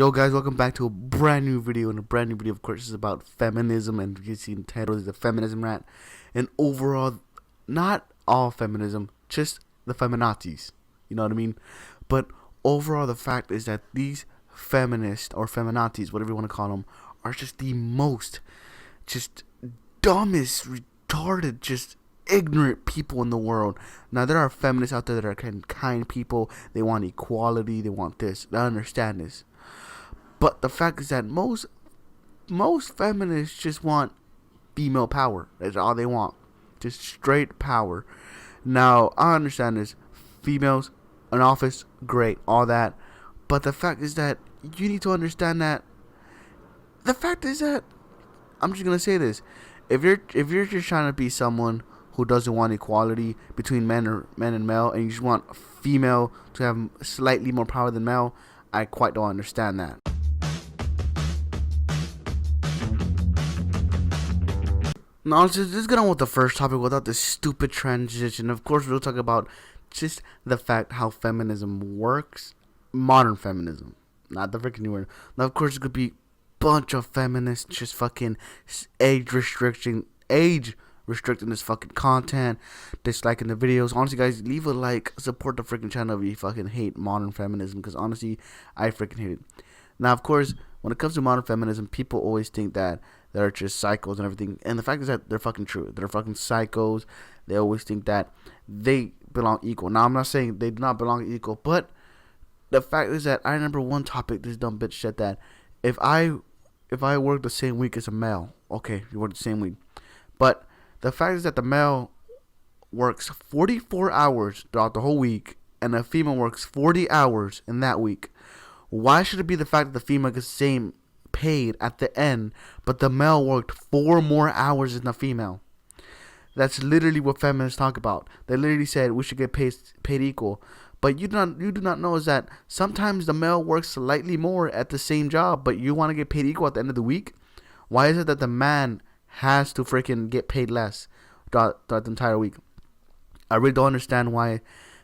Yo guys, welcome back to a brand new video. And a brand new video, of course, is about feminism. And you can see the title is the Feminism Rant. And overall, not all feminism, just the feminazis. You know what I mean? But overall, the fact is that these feminists or feminazis, whatever you want to call them, are just the most, just dumbest, retarded, just ignorant people in the world. Now there are feminists out there that are kind people. They want equality. They want this. I understand this. But the fact is that most feminists just want female power. That's all they want. Just straight power. Now, I understand this. Females in office, great, all that. But the fact is that you need to understand that the fact is that I'm just gonna say this. If you're just trying to be someone who doesn't want equality between men and male, and you just want female to have slightly more power than male, I quite don't understand that. Now, let's just get on with the first topic without this stupid transition. Of course, we'll talk about just the fact how feminism works. Modern feminism. Not the freaking new one. Now, of course, it could be a bunch of feminists just fucking age restricting this fucking content, disliking the videos. Honestly, guys, leave a like, support the freaking channel if you fucking hate modern feminism, because honestly, I freaking hate it. Now, of course, when it comes to modern feminism, people always think that they're just psychos and everything. And the fact is that they're fucking true. They're fucking psychos. They always think that they belong equal. Now, I'm not saying they do not belong equal, but the fact is that I remember one topic this dumb bitch said that if I work the same week as a male, okay, you work the same week. But the fact is that the male works 44 hours throughout the whole week and the female works 40 hours in that week. Why should it be the fact that the female gets the same paid at the end, but the male worked 4 more hours than the female? That's literally what feminists talk about. They literally said we should get paid equal. But you do not know is that sometimes the male works slightly more at the same job, but you want to get paid equal at the end of the week. Why is it that the man has to freaking get paid less throughout the entire week? I really don't understand why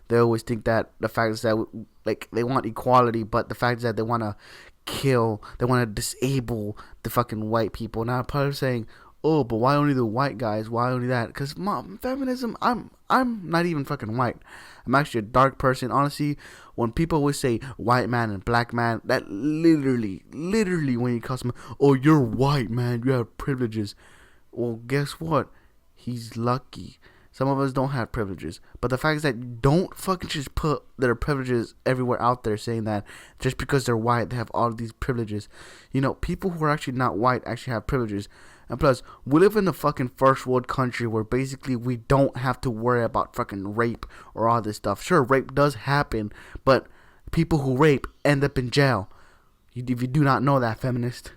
they always think that. The fact is that like they want equality, but the fact is that they want to kill, they want to disable the fucking white people. Now part of saying, oh, but why only the white guys? Why only that? Because feminism, I'm not even fucking white. I'm actually a dark person. Honestly, when people always say white man and black man, that literally when you call someone, oh, you're white, man, you have privileges. Well, guess what? He's lucky. Some of us don't have privileges. But the fact is that don't fucking just put their privileges everywhere out there saying that just because they're white, they have all of these privileges. You know, people who are actually not white actually have privileges. And plus, we live in a fucking first world country where basically we don't have to worry about fucking rape or all this stuff. Sure, rape does happen, but people who rape end up in jail. If you do not know that, feminist,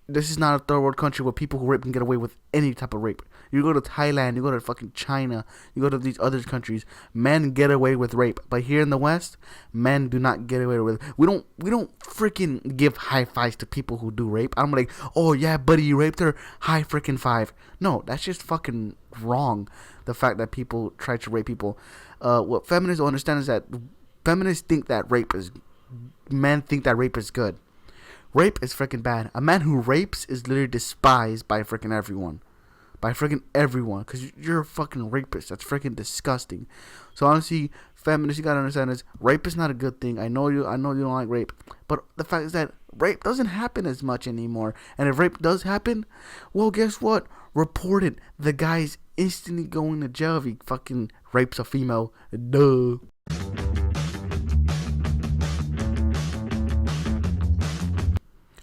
this is not a third world country where people who rape can get away with any type of rape. You go to Thailand, you go to fucking China, you go to these other countries, men get away with rape. But here in the West, men do not get away with it. We don't freaking give high fives to people who do rape. I'm like, oh yeah, buddy, you raped her, high freaking five. No, that's just fucking wrong. The fact that people try to rape people. What feminists don't understand is that feminists think that men think that rape is good. Rape is freaking bad. A man who rapes is literally despised by freaking everyone. Because you're a fucking rapist. That's freaking disgusting. So honestly, feminists, you gotta understand this. Rape is not a good thing. I know you don't like rape. But the fact is that rape doesn't happen as much anymore. And if rape does happen, well, guess what? Report it. The guy's instantly going to jail if he fucking rapes a female. Duh.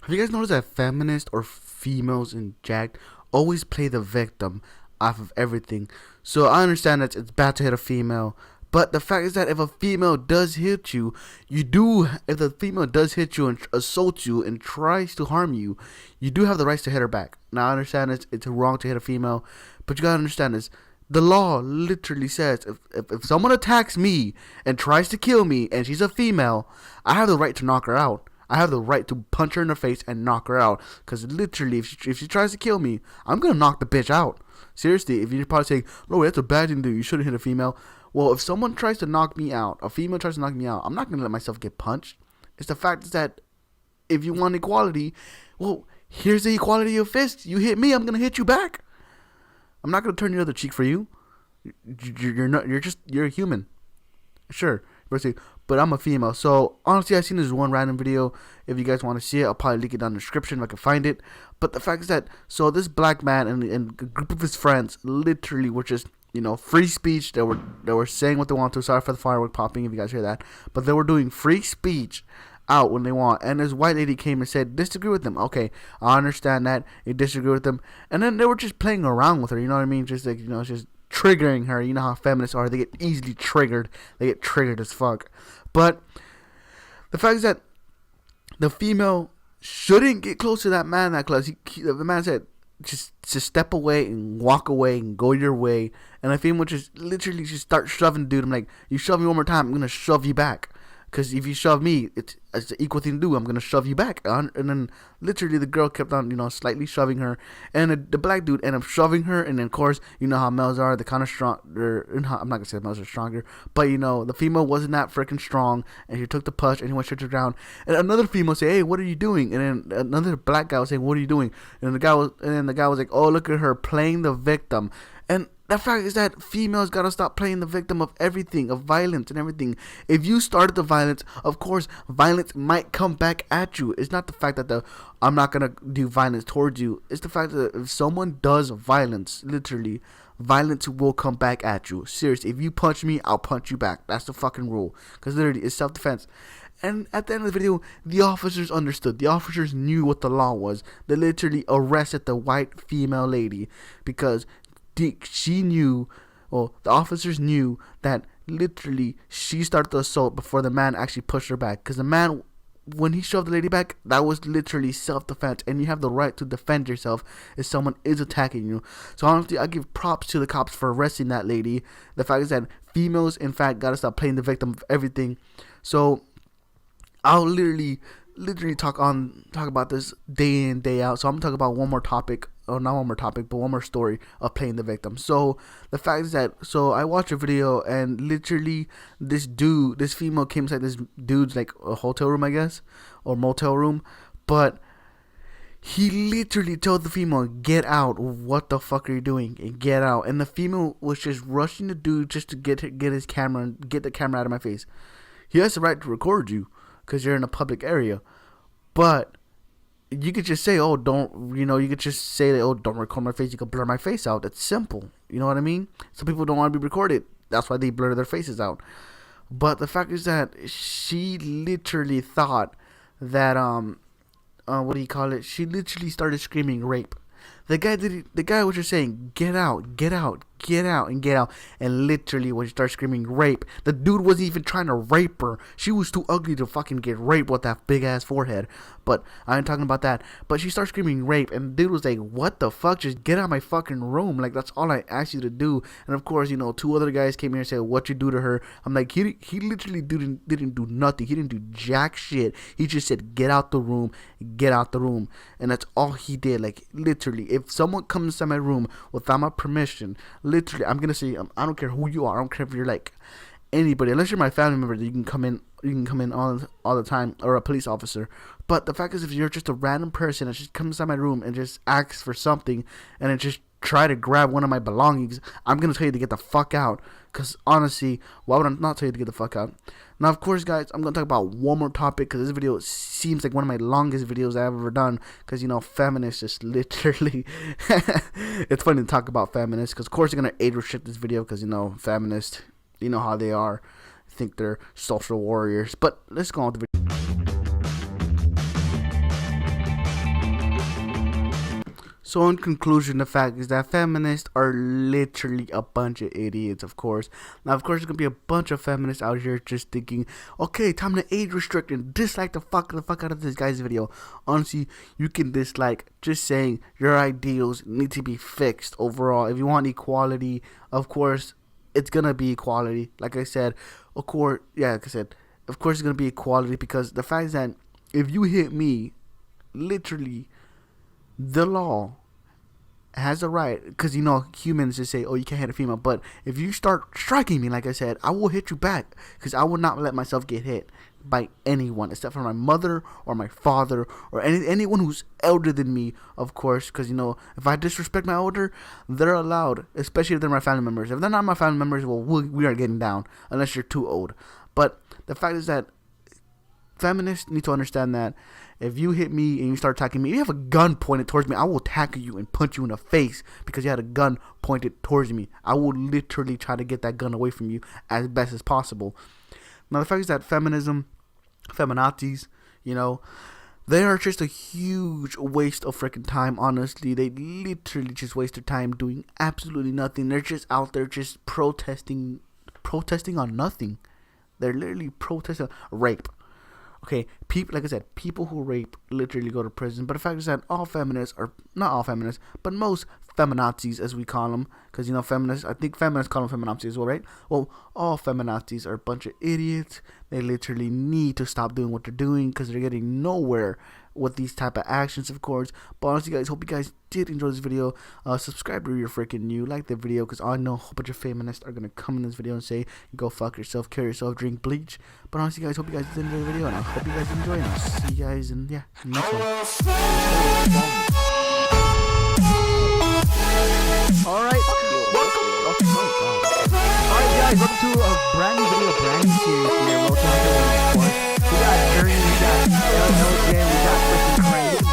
Have you guys noticed that feminists or females in Jack always play the victim off of everything? So I understand that it's bad to hit a female, but the fact is that if a female does hit you, if the female does hit you and assaults you and tries to harm you, you do have the rights to hit her back. Now I understand it's wrong to hit a female, but you gotta understand this. The law literally says if someone attacks me and tries to kill me and she's a female, I have the right to knock her out. I have the right to punch her in the face and knock her out. Because literally, if she tries to kill me, I'm going to knock the bitch out. Seriously, if you're probably saying, no, that's a bad thing to do, you shouldn't hit a female. Well, if someone tries to knock me out, a female tries to knock me out, I'm not going to let myself get punched. It's the fact is that if you want equality, well, here's the equality of fists. You hit me, I'm gonna hit you back. I'm not gonna turn the other cheek for you. You're not. You're a human. Sure, but I'm a female. So honestly, I've seen this one random video. If you guys want to see it, I'll probably link it down in the description if I can find it. But the fact is that this black man and a group of his friends literally were just free speech. They were saying what they want to. Sorry for the firework popping if you guys hear that. But they were doing free speech out when they want. And this white lady came and said, disagree with them. Okay, I understand that. You disagree with them. And then they were just playing around with her. You know what I mean? Just like, just triggering her. You know how feminists are. They get easily triggered. They get triggered as fuck. But the fact is that the female shouldn't get close to that man that close. The man said, just step away and walk away and go your way. And the female just literally just start shoving the dude. I'm like, you shove me one more time, I'm going to shove you back. Because if you shove me, it's the equal thing to do. I'm going to shove you back. And then literally the girl kept on, slightly shoving her. And the black dude ended up shoving her. And then, of course, you know how males are. They're kind of strong. I'm not going to say males are stronger. But, the female wasn't that freaking strong. And she took the punch and he went straight to the ground. And another female said, hey, what are you doing? And then another black guy was saying, what are you doing? And the guy was like, oh, look at her playing the victim. And the fact is that females gotta stop playing the victim of everything, of violence and everything. If you started the violence, of course, violence might come back at you. It's not the fact that I'm not gonna do violence towards you. It's the fact that if someone does violence, literally, violence will come back at you. Seriously, if you punch me, I'll punch you back. That's the fucking rule. Because literally, it's self-defense. And at the end of the video, the officers understood. The officers knew what the law was. They literally arrested the white female lady because she knew, the officers knew that literally she started the assault before the man actually pushed her back. Because the man, when he shoved the lady back, that was literally self-defense. And you have the right to defend yourself if someone is attacking you. So honestly, I give props to the cops for arresting that lady. The fact is that females, in fact, gotta stop playing the victim of everything. So I'll literally talk about this day in, day out. So I'm gonna talk about one more topic, or not one more topic, but one more story of playing the victim. So the fact is that, I watched a video and literally this female came inside this dude's like a hotel room, I guess, or motel room, but he literally told the female, get out, what the fuck are you doing, and get out. And the female was just rushing the dude just to get his camera and get the camera out of my face. He has the right to record you because you're in a public area, but you could just say, oh, don't, you could just say that, oh, don't record my face. You could blur my face out. It's simple. You know what I mean? Some people don't want to be recorded. That's why they blur their faces out. But the fact is that she literally thought that, what do you call it? She literally started screaming rape. The guy was just saying, get out, get out, get out, and get out. And literally, when she started screaming rape, the dude wasn't even trying to rape her. She was too ugly to fucking get raped with that big ass forehead. But I ain't talking about that. But she started screaming rape, and the dude was like, what the fuck? Just get out of my fucking room. Like, that's all I asked you to do. And of course, two other guys came here and said, what you do to her? I'm like, he literally didn't do nothing. He didn't do jack shit. He just said, get out the room, get out the room. And that's all he did. Like, literally, if someone comes to my room without my permission, literally, I'm gonna say, I don't care who you are. I don't care if you're like anybody, unless you're my family member, that you can come in. You can come in all the time, or a police officer. But the fact is, if you're just a random person that just comes inside my room and just asks for something, and then just try to grab one of my belongings, I'm gonna tell you to get the fuck out. Cause honestly, why would I not tell you to get the fuck out? Now, of course, guys, I'm gonna talk about one more topic because this video seems like one of my longest videos I've ever done. Cause feminists just literally, it's funny to talk about feminists. Cause of course they're gonna age restrict this video because feminists, you know how they are. Think they're social warriors. But let's go on with the video. So in conclusion, the fact is that feminists are literally a bunch of idiots, of course. Now, of course, there's going to be a bunch of feminists out here just thinking, okay, time to age restrict and dislike the fuck out of this guy's video. Honestly, you can dislike just saying your ideals need to be fixed overall. If you want equality, of course, it's going to be equality. Like I said, of course, it's going to be equality because the fact is that if you hit me, literally, the law has the right, because you know humans just say, oh, you can't hit a female, but if you start striking me, like I said, I will hit you back, because I will not let myself get hit by anyone except for my mother or my father or anyone who's elder than me, of course, because you know, if I disrespect my elder, they're allowed, especially if they're my family members. If they're not my family members, well, we are getting down unless you're too old. But the fact is that feminists need to understand that if you hit me and you start attacking me, if you have a gun pointed towards me, I will tackle you and punch you in the face because you had a gun pointed towards me. I will literally try to get that gun away from you as best as possible. Now, the fact is that feminism, feminazis, you know, they are just a huge waste of freaking time, honestly. They literally just waste their time doing absolutely nothing. They're just out there just protesting on nothing. They're literally protesting rape. Okay, people, like I said, people who rape literally go to prison. But the fact is that all feminists, or not all feminists, but most feminazis, as we call them, because you know feminists, I think feminists call them feminazis as well, right? Well, all feminazis are a bunch of idiots. They literally need to stop doing what they're doing because they're getting nowhere with these type of actions, of course. But honestly, guys, hope you guys did enjoy this video. Subscribe if you're freaking new, like the video, because I know a whole bunch of feminists are gonna come in this video and say, go fuck yourself, kill yourself, drink bleach. But honestly, guys, hope you guys did enjoy the video, and I hope you guys enjoy, and I'll see you guys in next one. Alright, guys, welcome to a brand new video, brand new series here. Welcome to LoWiNATORS. We got Journey, we got LLJ, we got freaking Craig.